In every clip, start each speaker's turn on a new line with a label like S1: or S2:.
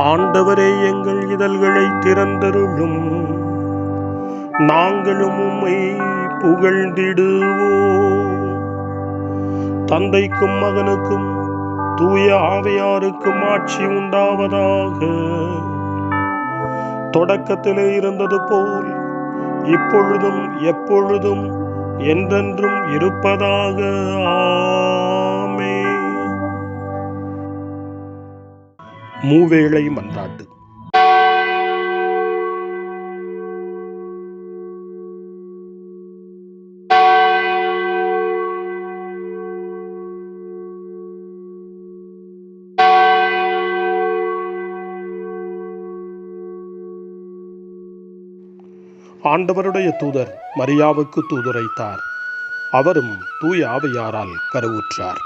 S1: ஆண்டவரே, எங்கள் இதழ்களை திறந்தருளும், நாங்களும் உம்மை புகழ்ந்திடுவோம். தந்தைக்கும் மகனுக்கும் தூய ஆவியாருக்கும் ஆட்சி உண்டாவதாக. தொடக்கத்திலே இருந்தது போல் இப்பொழுதும் எப்பொழுதும் என்றென்றும் இருப்பதாக. ஆமென். மூவேளை மன்றாட்டு. ஆண்டவருடைய தூதர் மரியாவுக்கு தூதுரைத்தார். அவரும் தூய ஆவியாரால் கருவுற்றார்.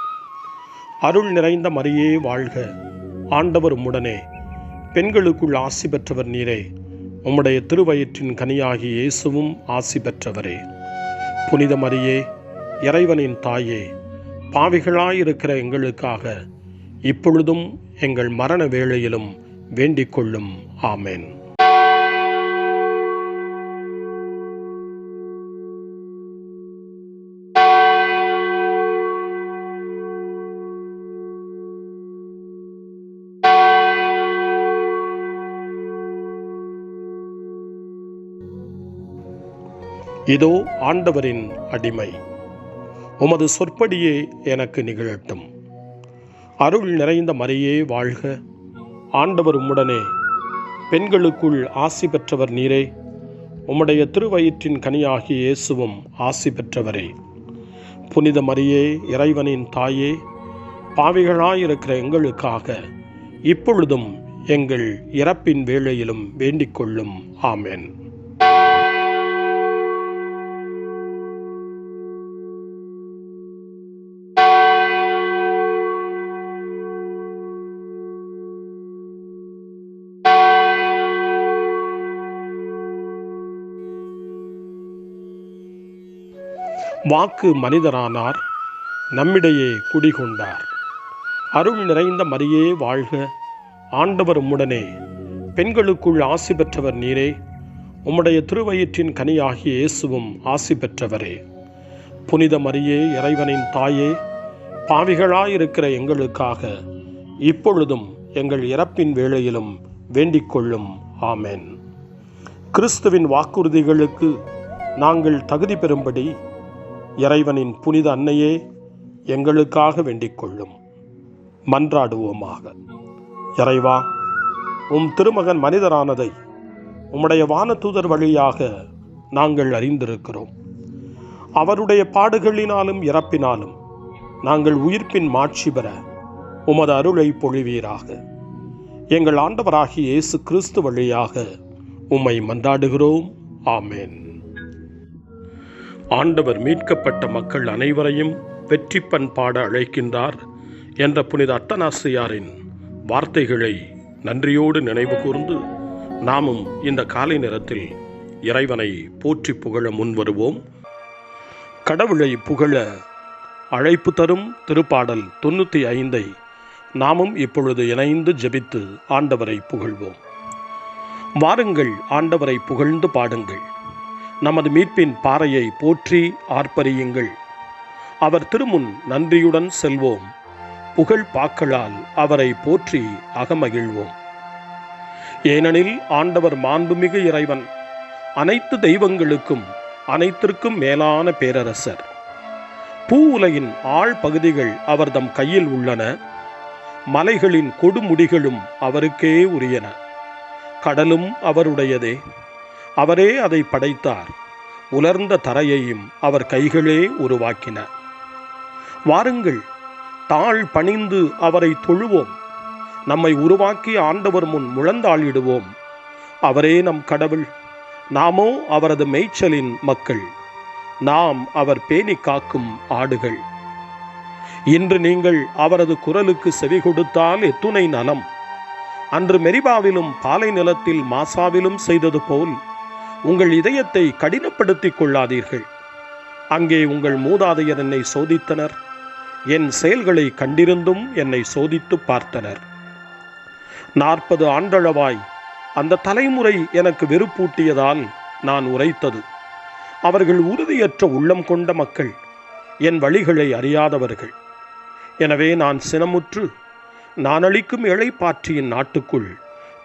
S1: அருள் நிறைந்த மரியே வாழ்க, ஆண்டவர் உம்முடனே, பெண்களுக்குள் ஆசி பெற்றவர் நீரே. உம்முடைய திருவயிற்றின் கனியாகிய இயேசுவும் ஆசி பெற்றவரே. புனித மரியே, இறைவனின் தாயே, பாவிகளாயிருக்கிற எங்களுக்காக இப்பொழுதும் எங்கள் மரண வேளையிலும் வேண்டிக் கொள்ளும். ஆமென். இதோ ஆண்டவரின் அடிமை, உமது சொற்படியே எனக்கு நிகழட்டும். அருள் நிறைந்த மரியே வாழ்க, ஆண்டவர் உம்முடனே, பெண்களுக்குள் ஆசி பெற்றவர் நீரே. உம்முடைய திருவயிற்றின் கனியாகிய இயேசுவும் ஆசி பெற்றவரே. புனித மரியே, இறைவனின் தாயே, பாவிகளாயிருக்கிற எங்களுக்காக இப்பொழுதும் எங்கள் இறப்பின் வேளையிலும் வேண்டிக் கொள்ளும். ஆமென். வாக்கு மனிதரானார், நம்மிடையே குடிகொண்டார். அருள் நிறைந்த மரியே வாழ்க, ஆண்டவர் உம்முடனே, பெண்களுக்குள் ஆசி பெற்றவர் நீரே. உம்முடைய திருவயிற்றின் கனியாகிய இயேசுவும் ஆசி பெற்றவரே. புனித மரியே, இறைவனின் தாயே, பாவிகளாயிருக்கிற எங்களுக்காக இப்பொழுதும் எங்கள் இறப்பின் வேளையிலும் வேண்டிக் கொள்ளும். ஆமென். கிறிஸ்துவின் வாக்குறுதிகளுக்கு நாங்கள் தகுதி பெறும்படி இறைவனின் புனித அன்னையே, எங்களுக்காக வேண்டிக் கொள்ளும். மன்றாடுவோமாக. இறைவா, உம் திருமகன் மனிதரானதை உம்முடைய வானதூதர் வழியாக நாங்கள் அறிந்திருக்கிறோம். அவருடைய பாடுகளினாலும் இறப்பினாலும் நாங்கள் உயிர்ப்பின் மாட்சி பெற உமது அருளை பொழிவீராக. எங்கள் ஆண்டவராகிய இயேசு கிறிஸ்து வழியாக உம்மை மன்றாடுகிறோம். ஆமென். ஆண்டவர் மீட்கப்பட்ட மக்கள் அனைவரையும் வெற்றி பண்பாட அழைக்கின்றார் என்ற புனித அத்தனாசியாரின் வார்த்தைகளை நன்றியோடு நினைவு கூர்ந்து நாமும் இந்த காலை நேரத்தில் இறைவனை போற்றி புகழ முன்வருவோம். கடவுளை புகழ அழைப்பு தரும் திருப்பாடல் 95 நாமும் இப்பொழுது இணைந்து ஜெபித்து ஆண்டவரை புகழ்வோம். வாருங்கள், ஆண்டவரை புகழ்ந்து பாடுங்கள். நமது மீட்பின் பாறையை போற்றி ஆர்ப்பரியுங்கள். அவர் திருமுன் நன்றியுடன் செல்வோம். புகழ் பாக்களால் அவரை போற்றி அகமகிழ்வோம். ஏனெனில் ஆண்டவர் மாண்புமிகு இறைவன், அனைத்து தெய்வங்களுக்கும் அனைத்திற்கும் மேலான பேரரசர். பூ உலகின் ஆழ் பகுதிகள் அவர்தம் கையில் உள்ளன. மலைகளின் கொடுமுடிகளும் அவருக்கே உரியன. கடலும் அவருடையதே, அவரே அதை படைத்தார். உலர்ந்த தரையையும் அவர் கைகளே உருவாக்கினார். வாருங்கள், தாழ் பணிந்து அவரை தொழுவோம். நம்மை உருவாக்கி ஆண்டவர் முன் முழந்தாளிடுவோம். அவரே நம் கடவுள், நாமோ அவரது மேய்ச்சலின் மக்கள். நாம் அவர் பேணி காக்கும் ஆடுகள். இன்று நீங்கள் அவரது குரலுக்கு செவி கொடுத்தால் எத்துணை நலம். அன்று மெரிபாவிலும் பாலை நிலத்தில் மாசாவிலும் செய்தது போல் உங்கள் இதயத்தை கடினப்படுத்திக் கொள்ளாதீர்கள். அங்கே உங்கள் மூதாதையர் என்னை சோதித்தனர். என் செயல்களை கண்டிருந்தும் என்னை சோதித்து பார்த்தனர். 40 ஆண்டளவாய் அந்த தலைமுறை எனக்கு வெறுப்பூட்டியதால் நான் உரைத்தது. அவர்கள் உறுதியற்ற உள்ளம் கொண்ட மக்கள், என் வழிகளை அறியாதவர்கள். எனவே நான் சினமுற்று, நான் அளிக்கும் இளைப்பாற்றியின் நாட்டுக்குள்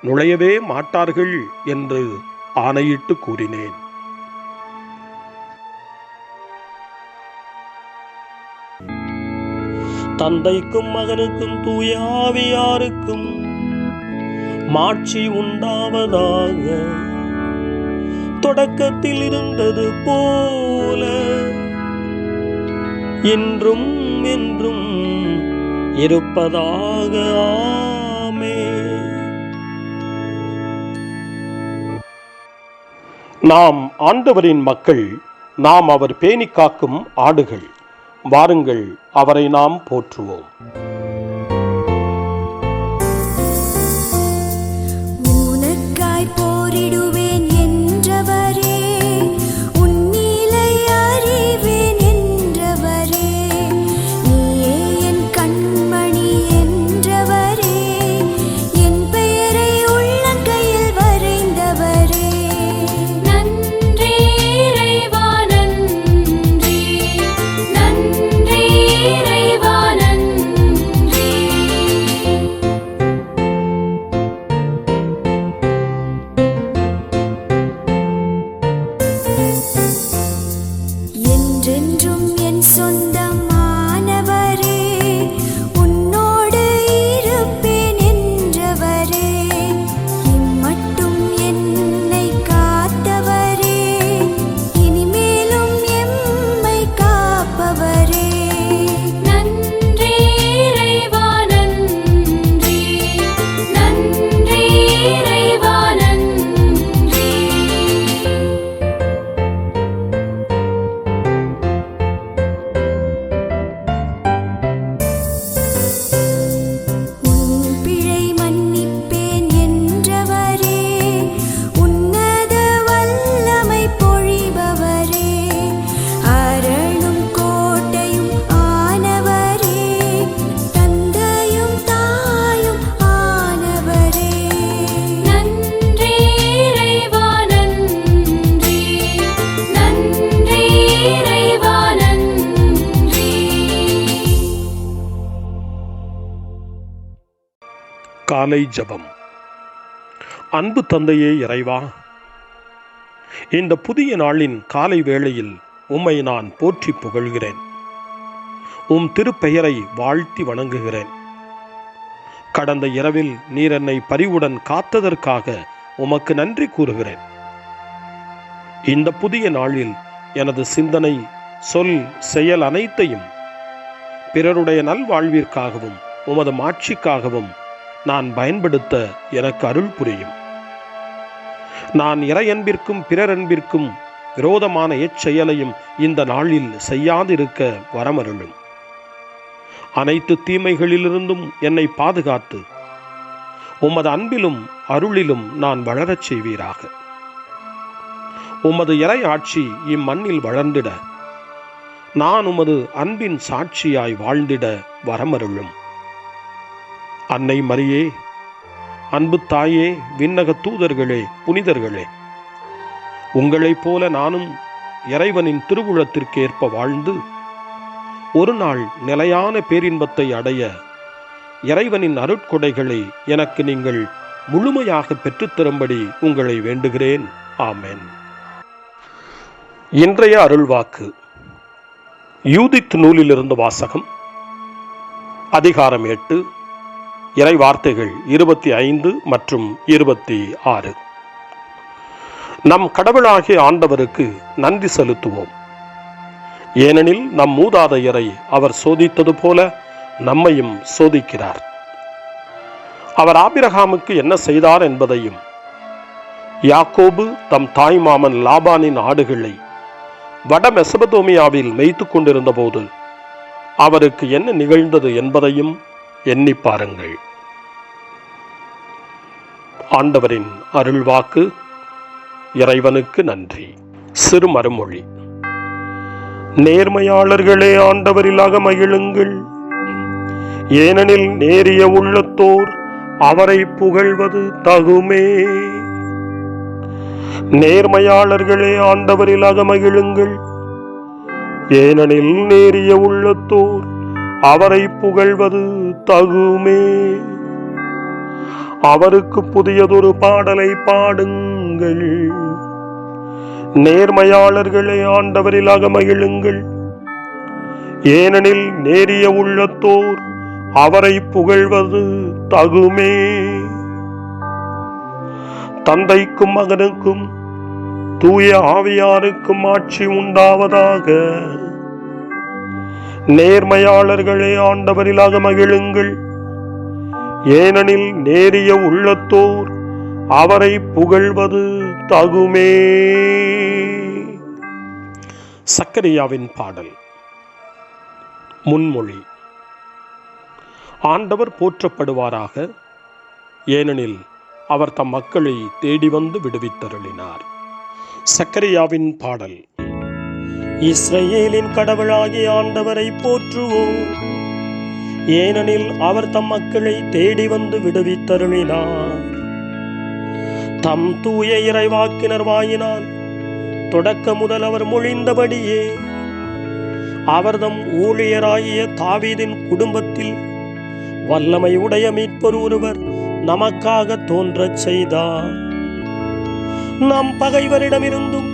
S1: நுழையவே மாட்டார்கள் என்று ஆணையிட்டு கூறினேன்.
S2: தந்தைக்கும் மகனுக்கும் தூய ஆவியாருக்கும் மாட்சி உண்டாவதாக. தொடக்கத்தில் இருந்தது போல இன்றும் என்றும் இருப்பதாக. ஆமென்.
S1: நாம் ஆண்டவரின் மக்கள், நாம் அவர் பேணி காக்கும் ஆடுகள். வாருங்கள், அவரை நாம் போற்றுவோம்.
S3: உனக்காய் போரிடுவேன் என்றவரே, உன்னிலை அறிவேன் என்றவரே, நீயே என் கண்மணி என்றவரே, என் பெயரை உள்ளங்கையில் வரைந்தவரே. நன்றி இறைவா, நன்றி, நன்றி இறைவா, நன்றி. என்றென்றும் என் சொந்தமானவரே, உன்னோடு இருப்பேன் என்றவரே, இம்மட்டும் என்னை காத்தவரே, இனிமேலும் எம்மை காப்பவரே. நன்றி இறைவா, நன்றி, நன்றி இறைவா, நன்றி. உன் பிழை மன்னிப்பேன் என்றவரே, உன்னத வல்லமை பொழிபவரே, அரணும் கோட்டையும் ஆனவரே, தந்தையும் தாயும் ஆனவரே. நன்றி இறைவா, நன்றி, நன்றி இறைவா, நன்றி.
S1: காலை ஜெபம். அன்பு தந்தையே இறைவா, இந்த புதிய நாளின் காலை வேளையில் உம்மை நான் போற்றி புகழ்கிறேன். உம் திருப்பெயரை வாழ்த்தி வணங்குகிறேன். கடந்த இரவில் நீர் என்னை பரிவுடன் காத்ததற்காக உமக்கு நன்றி கூறுகிறேன். இந்த புதிய நாளில் எனது சிந்தனை, சொல், செயல் அனைத்தையும் பிறருடைய நல்வாழ்விற்காகவும் உமது மாட்சிக்காகவும் நான் பயன்படுத்த எனக்கு அருள் புரியும். நான் இறையன்பிற்கும் பிறரன்பிற்கும் விரோதமான எச்செயலையும் இந்த நாளில் செய்யாதிருக்க வரமருளும். அனைத்து தீமைகளிலிருந்தும் என்னை பாதுகாத்து உமது அன்பிலும் அருளிலும் நான் வளரச் செய்வீராக. உமது இறை ஆட்சி இம்மண்ணில் வளர்ந்திட, நான் உமது அன்பின் சாட்சியாய் வாழ்ந்திட வரமருளும். அன்னை மரியே, அன்பு தாயே, விண்ணக தூதர்களே, புனிதர்களே, உங்களைப் போல நானும் இறைவனின் திருவுளத்திற்கு ஏற்ப வாழ்ந்து ஒரு நாள் நிலையான பேரின்பத்தை அடைய இறைவனின் அருட்கொடைகளை எனக்கு நீங்கள் முழுமையாக பெற்றுத்தரும்படி உங்களை வேண்டுகிறேன். ஆமென். இன்றைய அருள்வாக்கு யூதித் நூலிலிருந்து வாசகம். அதிகாரம் 8, இறை வார்த்தைகள் 25 மற்றும் 26. நம் கடவுளாகிய ஆண்டவருக்கு நன்றி செலுத்துவோம். ஏனெனில் நம் மூதாதையரை அவர் சோதித்தது போல நம்மையும் சோதிக்கிறார். அவர் ஆபிரகாமுக்கு என்ன செய்தார் என்பதையும், யாக்கோபு தம் தாய் மாமன் லாபானின் ஆடுகளை வட மெசபதோமியாவில் மேய்த்து கொண்டிருந்த போது அவருக்கு என்ன நிகழ்ந்தது என்பதையும் எண்ணி பாருங்கள். ஆண்டவரின் அருள்வாக்கு. இறைவனுக்கு நன்றி. சிறு மறுமொழி. நேர்மையாளர்களே, ஆண்டவரிலாக மகிழுங்கள், ஏனெனில் நேரிய உள்ளத்தோர் அவரை புகழ்வது தகுமே. நேர்மையாளர்களே, ஆண்டவரில் அகமகிழுங்கள், ஏனெனில் நேரிய உள்ளத்தோர் அவரை புகழ்வது தகுமே. அவருக்கு புதியதொரு பாடலை பாடுங்கள். நேர்மையாளர்களே, ஆண்டவரில் அகமகிழுங்கள், ஏனெனில் நேரிய உள்ளத்தோர் அவரை புகழ்வது தகுமே. தந்தைக்கும் மகனுக்கும் தூய ஆவியாருக்கும் ஆட்சி உண்டாவதாக. நேர்மையாளர்களே, ஆண்டவரில் அகமகிழுங்கள், ஏனெனில் நேரிய உள்ளத்தோர் அவரை புகழ்வது தகுமே. சக்கரியாவின் பாடல். முன்மொழி. ஆண்டவர் போற்றப்படுவாராக, ஏனெனில் அவர் தம் மக்களை தேடி வந்து விடுவித்தருளினார். சக்கரியாவின் பாடல்.
S2: இஸ்ரவேலின் கடவுளாகிய ஆண்டவரை போற்றுவோம், ஏனெனில் அவர் தம் மக்களை தேடி வந்து விடுவித்தருளினார். தம் தூய இறைவாக்கினர் வாயினால் தொடக்க முதல் அவர் மொழிந்தபடியே அவர் தம் ஊழியராகிய தாவீதின் குடும்பத்தில் வல்லமை உடைய மீட்பர் ஒருவர் நமக்காக தோன்றச் செய்தார். நம் பகைவரிடமிருந்தும்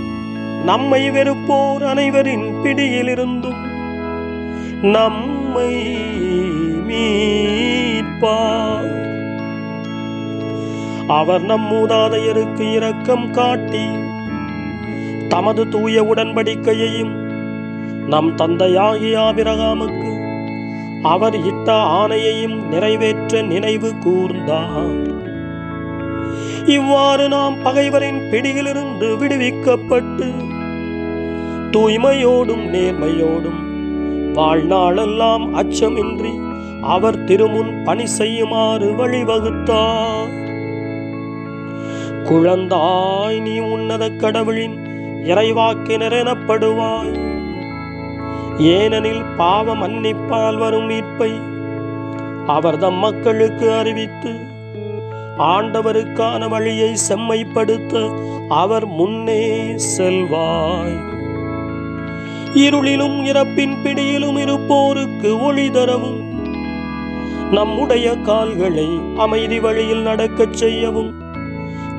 S2: நம்மை வெறுப்போர் அனைவரின் பிடியிலிருந்தும் நம்மை மீட்பார். அவர் நம் மூதாதையருக்கு இரக்கம் காட்டி தமது தூய உடன்படிக்கையையும் நம் தந்தையாகிய ஆபிரகாமுக்கு அவர் இட்ட ஆணையையும் நிறைவேற்ற நினைவு கூர்ந்தார். இவ்வாறு நாம் பகைவரின் பிடியிலிருந்து விடுவிக்கப்பட்டு தூய்மையோடும் நேர்மையோடும் வாழ்நாளெல்லாம் அச்சமின்றி அவர் திருமுன் பணி செய்யுமாறு வழிவகுத்தார். குழந்தாய், நீ உன்னத கடவுளின் இறைவாக்கினர் எனப்படுவாய், ஏனெனில் பாவ மன்னிப்பால் வரும் மீட்பை அவர் தம் மக்களுக்கு அறிவித்து ஆண்டவருக்கான வழியை செம்மைப்படுத்த அவர் முன்னே செல்வாய். இருளிலும் இறப்பின் பிடியிலும் இருப்போருக்கு ஒளி தரவும் நம்முடைய கால்களை அமைதி வழியில் நடக்கச் செய்யவும்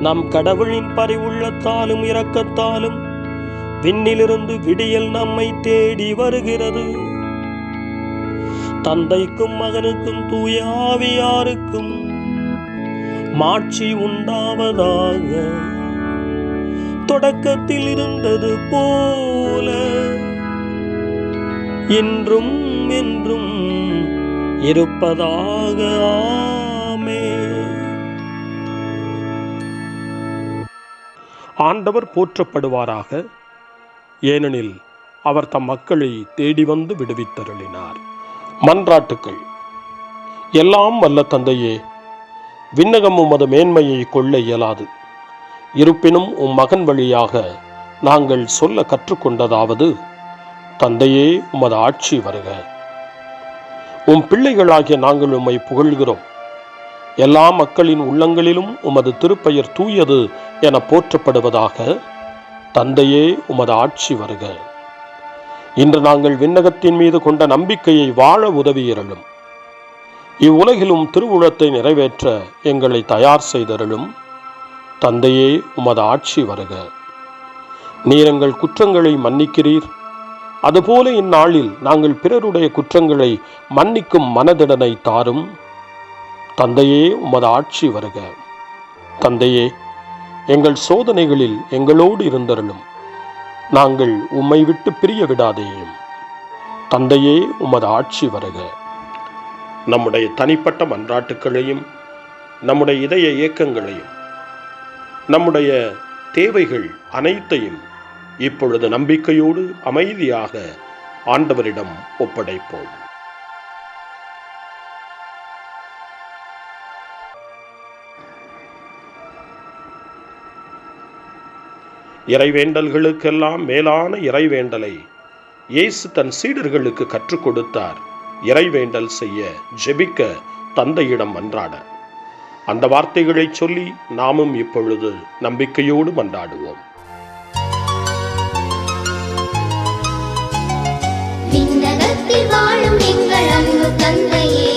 S2: நம் கடவுளின் பரிவுள்ளத்தாலும் இரக்கத்தாலும் விண்ணிலிருந்து விடியல் நம்மை தேடி வருகிறது. தந்தைக்கும் மகனுக்கும் தூய ஆவியாருக்கும் மாட்சி உண்டாவதாக. தொடக்கத்தில் இருந்தது போல இன்றும் என்றும் இருப்பதாக. ஆமென்.
S1: ஆண்டவர் போற்றப்படுவாராக, ஏனெனில் அவர் தம் மக்களை தேடி வந்து விடுவித்தருளினார். மன்றாட்டுக்கள். எல்லாம் வல்ல தந்தையே, விண்ணகம் உமது மேன்மையை கொள்ள இயலாது. இருப்பினும் உம் மகன் வழியாக நாங்கள் சொல்ல கற்றுக்கொண்டதாவது: தந்தையே, உமது ஆட்சி வருக. உம் பிள்ளைகளாகிய நாங்கள் உம்மை புகழ்கிறோம். எல்லா மக்களின் உள்ளங்களிலும் உமது திருப்பெயர் தூயது என போற்றப்படுவதாக. தந்தையே, உமது ஆட்சி வருக. இன்று நாங்கள் விண்ணகத்தின் மீது கொண்ட நம்பிக்கையை வாழ உதவியருளும். இவ்வுலகிலும் திருவுளத்தை நிறைவேற்ற எங்களை தயார் செய்தருளும். தந்தையே, உமது ஆட்சி வருக. நீர் எங்கள் குற்றங்களை மன்னிக்கிறீர், அதுபோல இந்நாளில் நாங்கள் பிறருடைய குற்றங்களை மன்னிக்கும் மனதிடனை தாரும். தந்தையே, உமது ஆட்சி வருக. தந்தையே, எங்கள் சோதனைகளில் எங்களோடு இருந்தருளும். நாங்கள் உம்மை விட்டு பிரிய விடாதேயும். தந்தையே, உமது ஆட்சி வருக. நம்முடைய தனிப்பட்ட மன்றாட்டுக்களையும் நம்முடைய இதய இயக்கங்களையும் நம்முடைய தேவைகள் அனைத்தையும் இப்பொழுது நம்பிக்கையோடு அமைதியாக ஆண்டவரிடம் ஒப்படைப்போம். இறைவேண்டல்களுக்கெல்லாம் மேலான இறைவேண்டலை இயேசு தன் சீடர்களுக்கு கற்றுக் கொடுத்தார். இறைவேண்டல் செய்ய, ஜெபிக்க, தந்தையிடம் மன்றாட. அந்த வார்த்தைகளை சொல்லி நாமும் இப்பொழுது நம்பிக்கையோடு மன்றாடுவோம்.
S4: விண்ணகத்தில் வாழும் எங்கள் அன்பு தந்தையே,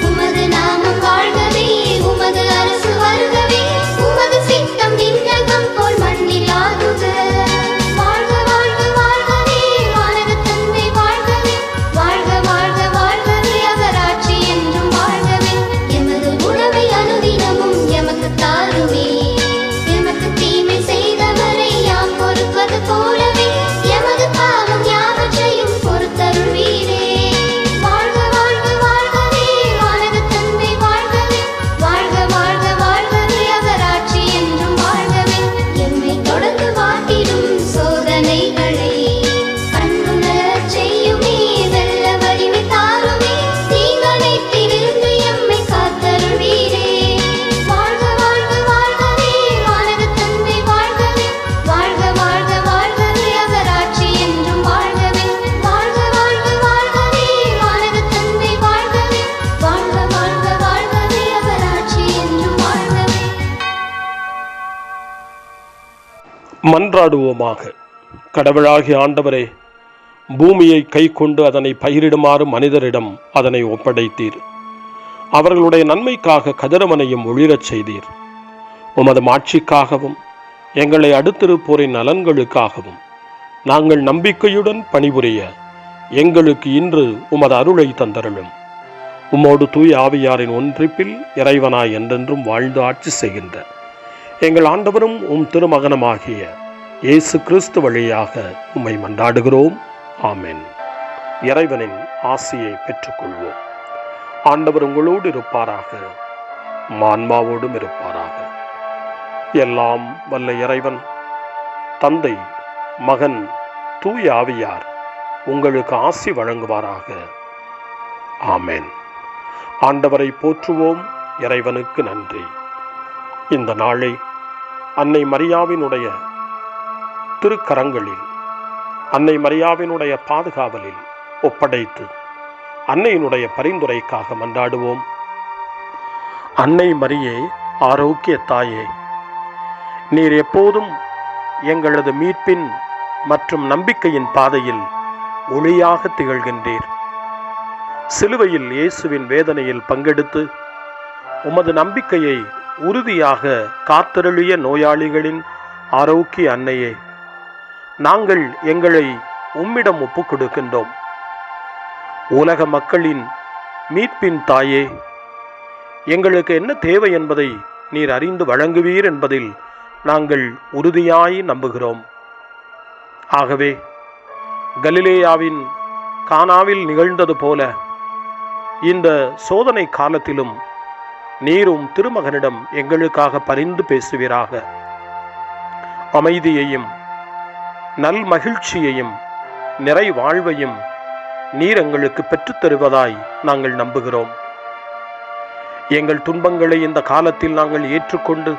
S4: உமது நாமம் வாழ்கவே, உமது அரசு வருகவே, உமது சித்தம் விண்ணகம் போல் மண்ணில் ஆகுக. வாழ்க வாழ்க வாழ்கவே வானக தந்தை வாழ்கவே, வாழ்க வாழ்க வாழ்கவே அவராட்சி என்றும் வாழ்கவே. எமது உணவை அனுதினமும் எமக்கு தாருமே, எமக்கு தீமை செய்தவரை யாம் பொறுப்பது போலவே எமது பாவம் யாவற்றையும் பொறுத்தருள்வீரே. வாழ்க வாழ்க வாழ்கவே வானக தந்தை வாழ்கவே, வாழ்க வாழ்க வாழ்கவே அவராட்சி என்றும் வாழ்கவே. எம்மை தொடர்ந்து வாட்டிடும் சோதனைகளை கண்ணுணரச் செய்யுமே, வெல்ல வலிமை தாருமே, தீங்கனைத்திலிருந்து எம்மை காத்தருள்வீரே. வாழ்க வாழ்க வாழ்கவே வானக தந்தை வாழ்கவே, வாழ்க வாழ்க வாழ்கவே அவராட்சி என்றும் வாழ்கவே. வாழ்க வாழ்க வாழ்கவே வானக தந்தை வாழ்கவே, வாழ்க வாழ்க வாழ்கவே அவராட்சி என்றும் வாழ்கவே.
S1: மன்றாடுவோமாக. கடவுளாகிய ஆண்டவரே, பூமியை கை கொண்டு அதனை பயிரிடுமாறு மனிதரிடம் அதனை ஒப்படைத்தீர். அவர்களுடைய நன்மைக்காக கதிரவனையும் ஒளிரச் செய்தீர். உமது மாட்சிக்காகவும் எங்களை அடுத்திருப்போரின் நலன்களுக்காகவும் நாங்கள் நம்பிக்கையுடன் பணிபுரிய எங்களுக்கு இன்று உமது அருளை தந்தருளும். உம்மோடு தூய ஆவியாரின் ஒன்றிப்பில் இறைவனாய் என்றென்றும் வாழ்ந்து ஆட்சி செய்கின்ற எங்கள் ஆண்டவரும் திருமகனுமாகிய இயேசு கிறிஸ்து வழியாக உம்மை மன்றாடுகிறோம். ஆமென். இறைவனின் ஆசியை பெற்றுக்கொள்வோம். ஆண்டவர் உங்களோடு இருப்பாராக, ஆன்மாவோடும் இருப்பாராக. எல்லாம் வல்ல இறைவன் தந்தை, மகன், தூய ஆவியார் உங்களுக்கு ஆசி வழங்குவாராக. ஆமென். ஆண்டவரை போற்றுவோம். இறைவனுக்கு நன்றி. இந்த நாளை அன்னை மரியாவினுடைய திருக்கரங்களில், அன்னை மரியாவினுடைய பாதுகாவலில் ஒப்படைத்து அன்னையினுடைய பரிந்துரைக்காக மன்றாடுவோம். அன்னை மரியே, ஆரோக்கிய தாயே, நீர் எப்போதும் எங்களது மீட்பின் மற்றும் நம்பிக்கையின் பாதையில் ஒளியாக திகழ்கின்றீர். சிலுவையில் இயேசுவின் வேதனையில் பங்கெடுத்து உமது நம்பிக்கையை உறுதியாக காத்தருளிய நோயாளிகளின் ஆரோக்கிய அன்னையே, நாங்கள் எங்களை உம்மிடம் ஒப்புக் கொடுக்கின்றோம். உலக மக்களின் மீட்பின் தாயே, எங்களுக்கு என்ன தேவை என்பதை நீர் அறிந்து வழங்குவீர் என்பதில் நாங்கள் உறுதியாய் நம்புகிறோம். ஆகவே கலிலேயாவின் கானாவில் நிகழ்ந்தது போல இந்த சோதனை காலத்திலும் நீரும் திருமகனிடம் எங்களுக்காக பரிந்து பேசுவீராக. அமைதியையும் நல் மகிழ்ச்சியையும் நிறை வாழ்வையும் நீர் எங்களுக்கு பெற்றுத் தருவதாய் நாங்கள் நம்புகிறோம். எங்கள் துன்பங்களை இந்த காலத்தில் நாங்கள் ஏற்றுக்கொண்டு,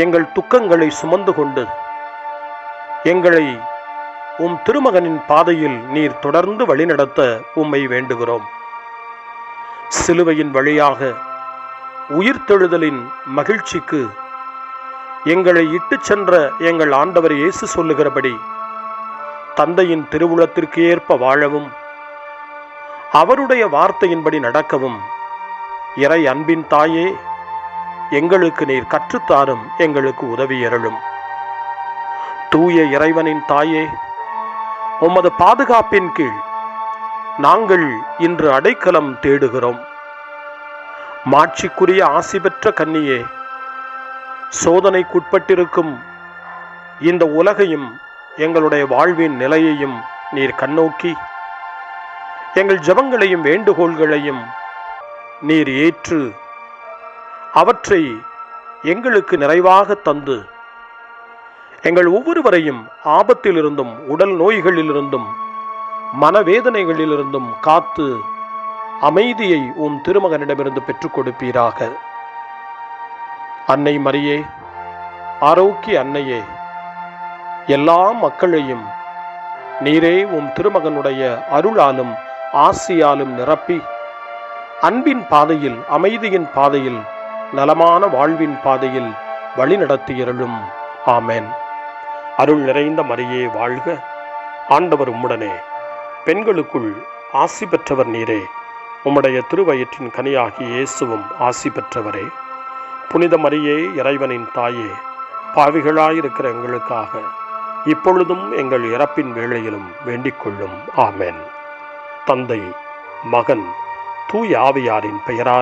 S1: எங்கள் துக்கங்களை சுமந்து கொண்டு, எங்களை திருமகனின் பாதையில் நீர் தொடர்ந்து வழிநடத்த உம்மை வேண்டுகிறோம். சிலுவையின் வழியாக உயிர்த்தெழுதலின் மகிழ்ச்சிக்கு எங்களை இட்டுச் சென்ற எங்கள் ஆண்டவர் இயேசு சொல்லுகிறபடி தந்தையின் திருவுளத்திற்கு ஏற்ப வாழவும், அவருடைய வார்த்தையின்படி நடக்கவும் இறை அன்பின் தாயே, எங்களுக்கு நீர் கற்றுத்தாரும், எங்களுக்கு உதவியருளும். தூய இறைவனின் தாயே, உமது பாதுகாப்பின் கீழ் நாங்கள் இன்று அடைக்கலம் தேடுகிறோம். மாட்சிக்குரிய ஆசி பெற்ற கன்னியே, சோதனைக்குட்பட்டிருக்கும் இந்த உலகையும் எங்களுடைய வாழ்வின் நிலையையும் நீர் கண்ணோக்கி எங்கள் ஜெபங்களையும் வேண்டுகோள்களையும் நீர் ஏற்று அவற்றை எங்களுக்கு நிறைவாக தந்து எங்கள் ஒவ்வொருவரையும் ஆபத்திலிருந்தும் உடல் நோய்களிலிருந்தும் மனவேதனைகளிலிருந்தும் காத்து அமைதியை திருமகனிடமிருந்து பெற்றுக் கொடுப்பீராக. அன்னை மரியே, ஆரோக்கிய அன்னையே, எல்லா மக்களையும் நீரே திருமகனுடைய அருளாலும் ஆசியாலும் நிரப்பி அன்பின் பாதையில், அமைதியின் பாதையில் நலமான வாழ்வின் பாதையில் வழிநடத்தியருளும். ஆமென். அருள் நிறைந்த மரியே வாழ்க, ஆண்டவர் உம்முடனே, பெண்களுக்குள் ஆசி பெற்றவர் நீரே, உம்முடைய திருவயிற்றின் கனியாகிய இயேசுவும் ஆசி பெற்றவரே. புனித மரியே, இறைவனின் தாயே, பாவிகளாயிருக்கிற எங்களுக்காக இப்பொழுதும் எங்கள் இறப்பின் வேளையிலும் வேண்டிக் கொள்ளும். ஆமென். தந்தை, மகன், தூய ஆவியாரின் பெயரால்